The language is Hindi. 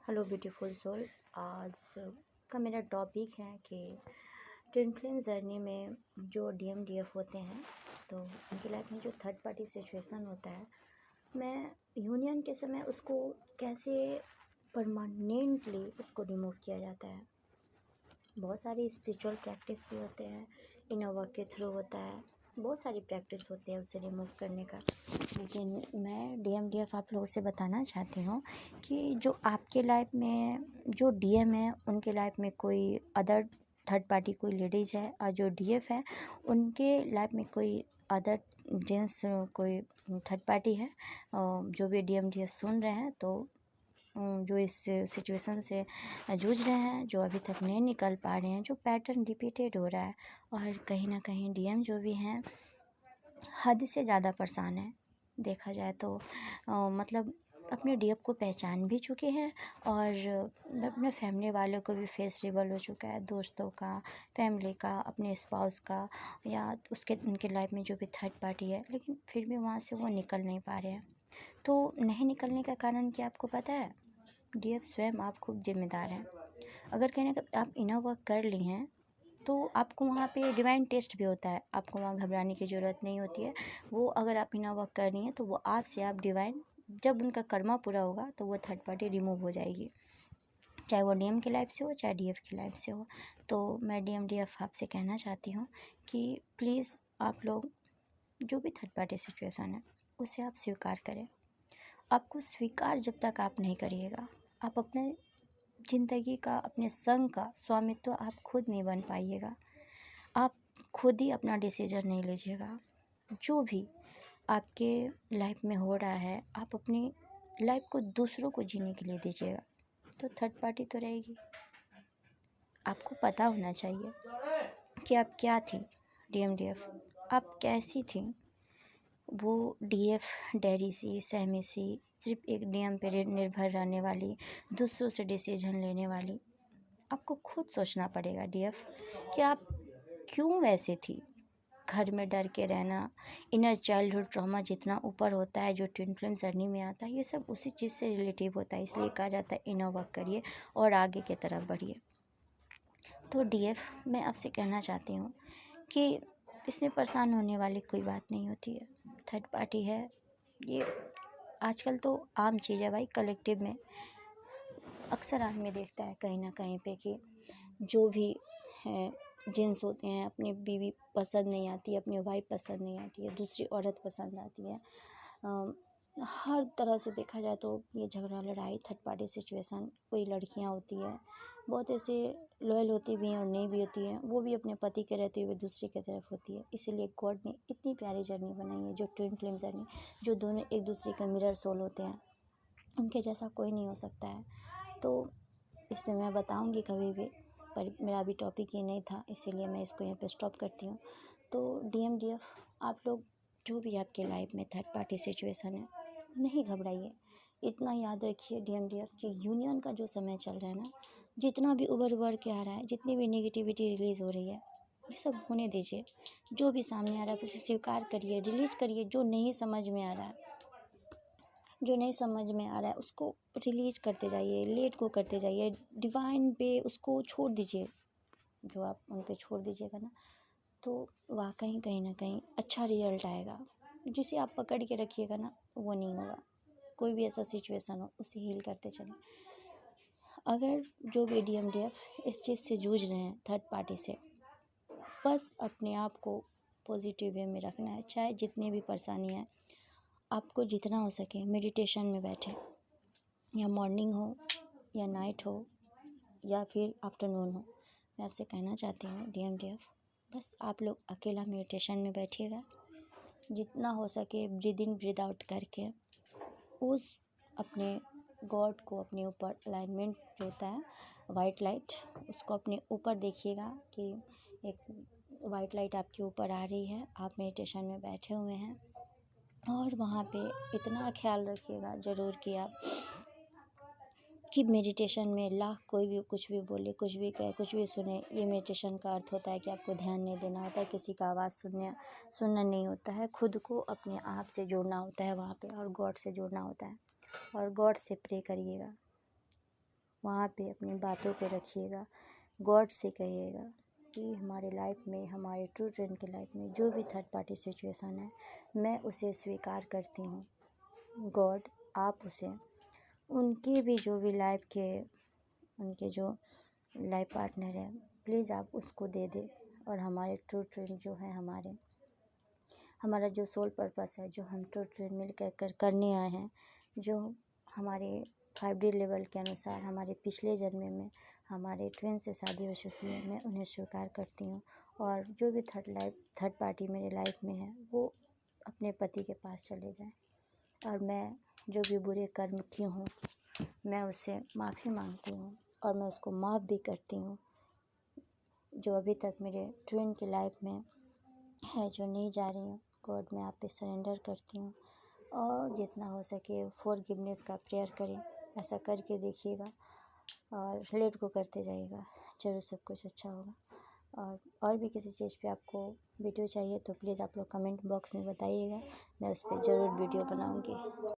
Hello beautiful soul. आज का मेरा टॉपिक है कि ट्विन फ्लेम जर्नी में जो DMDF होते हैं तो उनकी लाइफ में जो थर्ड पार्टी सिचुएशन होता है, मैं यूनियन के समय उसको कैसे परमानेंटली उसको रिमूव किया जाता है। बहुत सारी स्पिरिचुअल प्रैक्टिस भी होते हैं, इनर वर्क के थ्रू होता है, बहुत सारी प्रैक्टिस होती है उसे रिमूव करने का। लेकिन मैं DMDF आप लोगों से बताना चाहती हूँ कि जो आपके लाइफ में जो DM है उनके लाइफ में कोई अदर थर्ड पार्टी कोई लेडीज़ है, और जो DF है उनके लाइफ में कोई अदर जेंट्स कोई थर्ड पार्टी है। जो भी DMDF सुन रहे हैं तो जो इस सिचुएशन से जूझ रहे हैं, जो अभी तक नहीं निकल पा रहे हैं, जो पैटर्न रिपीटेड हो रहा है, और कहीं ना कहीं DM जो भी हैं हद से ज़्यादा परेशान है। देखा जाए तो मतलब अपने DF को पहचान भी चुके हैं, और अपने फैमिली वालों को भी फेस रिवल हो चुका है, दोस्तों का, फैमिली का, अपने स्पाउस का, या उसके उनके लाइफ में जो भी थर्ड पार्टी है, लेकिन फिर भी वहाँ से वो निकल नहीं पा रहे हैं। तो नहीं निकलने का कारण क्या आपको पता है? DF स्वयं आप खूब जिम्मेदार हैं। अगर कहीं ना कहीं आप इनर वर्क कर ली हैं तो आपको वहाँ पे डिवाइन टेस्ट भी होता है, आपको वहाँ घबराने की ज़रूरत नहीं होती है। वो अगर आप इनर वर्क कर रही हैं तो वो आपसे आप डिवाइन, जब उनका कर्मा पूरा होगा तो वो थर्ड पार्टी रिमूव हो जाएगी, चाहे वो DM की लाइफ से हो चाहे DF की लाइफ से हो। तो मैं DMDF आपसे कहना चाहती हूँ कि प्लीज़ आप लोग जो भी थर्ड पार्टी सिचुएशन है उसे आप स्वीकार करें। आपको स्वीकार जब तक आप नहीं करिएगा, आप अपने ज़िंदगी का, अपने संग का स्वामित्व आप खुद नहीं बन पाइएगा। आप खुद ही अपना डिसीजन नहीं लीजिएगा। जो भी आपके लाइफ में हो रहा है, आप अपनी लाइफ को दूसरों को जीने के लिए दीजिएगा, तो थर्ड पार्टी तो रहेगी। आपको पता होना चाहिए कि आप क्या थी। DMDF आप कैसी थी? वो DF डैरी सी, सहमी सी, सिर्फ एक DM पे निर्भर रहने वाली, दूसरों से डिसीजन लेने वाली। आपको खुद सोचना पड़ेगा DF कि आप क्यों वैसे थी। घर में डर के रहना, इनर चाइल्डहुड ट्रॉमा जितना ऊपर होता है जो ट्विन फ्लेम जर्नी में आता है, ये सब उसी चीज़ से रिलेटिव होता है। इसलिए कहा जाता है इनर वर्क करिए और आगे की तरफ बढ़िए। तो DF मैं आपसे कहना चाहती हूँ कि इसमें परेशान होने वाली कोई बात नहीं होती है। थर्ड पार्टी है, ये आजकल तो आम चीज़ है भाई। कलेक्टिव में अक्सर आदमी देखता है कहीं ना कहीं पे कि जो भी है जेंट्स होते हैं, अपनी बीवी पसंद नहीं आती है, अपनी वाइफ पसंद नहीं आती है, दूसरी औरत पसंद आती है। हर तरह से देखा जाए तो ये झगड़ा लड़ाई थर्ड पार्टी सिचुएशन। कोई लड़कियां होती है बहुत ऐसे लॉयल होती भी हैं और नहीं भी होती हैं, वो भी अपने पति के रहते हुए दूसरे की तरफ होती है। इसीलिए गॉड ने इतनी प्यारी जर्नी बनाई है, जो ट्विन फ्लेम जर्नी, जो दोनों एक दूसरे के मिरर सोल होते हैं, उनके जैसा कोई नहीं हो सकता है। तो इसमें मैं बताऊंगी कभी भी, पर मेरा अभी टॉपिक ये नहीं था, इसीलिए मैं इसको यहाँ पे स्टॉप करती हूँ। तो DMDF आप लोग जो भी आपके लाइफ में थर्ड पार्टी सिचुएशन है, नहीं घबराइए। इतना याद रखिए DMDF कि यूनियन का जो समय चल रहा है ना, जितना भी उभर के आ रहा है, जितनी भी नेगेटिविटी रिलीज़ हो रही है, ये सब होने दीजिए। जो भी सामने आ रहा है उसे स्वीकार करिए, रिलीज करिए। जो नहीं समझ में आ रहा है, जो नहीं समझ में आ रहा है उसको रिलीज करते जाइए, लेट को करते जाइए, डिवाइन पे उसको छोड़ दीजिए। जो आप उन पे छोड़ दीजिएगा ना, तो वाकई कहीं ना कहीं अच्छा रिजल्ट आएगा। जिसे आप पकड़ के रखिएगा ना, वो नहीं होगा। कोई भी ऐसा सिचुएशन हो उसे हील करते चलें। अगर जो भी DMDF इस चीज़ से जूझ रहे हैं थर्ड पार्टी से, बस अपने आप को पॉजिटिव वे में रखना है। चाहे जितनी भी परेशानी है, आपको जितना हो सके मेडिटेशन में बैठे, या मॉर्निंग हो या नाइट हो या फिर आफ्टरनून हो। मैं आपसे कहना चाहती हूँ DMDF, बस आप लोग अकेला मेडिटेशन में बैठिएगा। जितना हो सके ब्रीद इन ब्रीद आउट करके उस अपने गॉड को अपने ऊपर अलाइनमेंट जो होता है वाइट लाइट, उसको अपने ऊपर देखिएगा कि एक वाइट लाइट आपके ऊपर आ रही है, आप मेडिटेशन में बैठे हुए हैं। और वहाँ पे इतना ख्याल रखिएगा ज़रूर कि मेडिटेशन में लाख कोई भी कुछ भी बोले, कुछ भी कहे, कुछ भी सुने, ये मेडिटेशन का अर्थ होता है कि आपको ध्यान नहीं देना होता है, किसी का आवाज़ सुनना नहीं होता है, खुद को अपने आप से जोड़ना होता है वहाँ पे, और गॉड से जोड़ना होता है। और गॉड से प्रे करिएगा। वहाँ पे अपनी बातों को रखिएगा। गॉड से कहिएगा कि हमारे लाइफ में, हमारे ट्रू फ्रेंड के लाइफ में जो भी थर्ड पार्टी सिचुएशन है, मैं उसे स्वीकार करती हूँ। गॉड, आप उसे उनकी भी जो भी लाइफ के, उनके जो लाइफ पार्टनर है, प्लीज़ आप उसको दे दे। और हमारे ट्रू फ्रेंड जो है, हमारा जो सोल पर्पस है, जो हम ट्रू फ्रेंड मिल कर करने आए हैं, जो हमारे 5D लेवल के अनुसार हमारे पिछले जन्म में हमारे ट्विन से शादी हो चुकी है, मैं उन्हें स्वीकार करती हूँ। और जो भी थर्ड पार्टी मेरे लाइफ में है, वो अपने पति के पास चले जाएं। और मैं जो भी बुरे कर्म की हूँ, मैं उससे माफ़ी मांगती हूँ और मैं उसको माफ़ भी करती हूँ। जो अभी तक मेरे ट्विन की लाइफ में है, जो नहीं जा रही हूँ, गॉड मैं आप पे सरेंडर करती हूँ। और जितना हो सके फॉरगिवनेस का प्रेयर करें, ऐसा करके देखिएगा और लेट को करते जाइएगा, ज़रूर सब कुछ अच्छा होगा। और भी किसी चीज़ पे आपको वीडियो चाहिए तो प्लीज़ आप लोग कमेंट बॉक्स में बताइएगा, मैं उस पर ज़रूर वीडियो बनाऊँगी।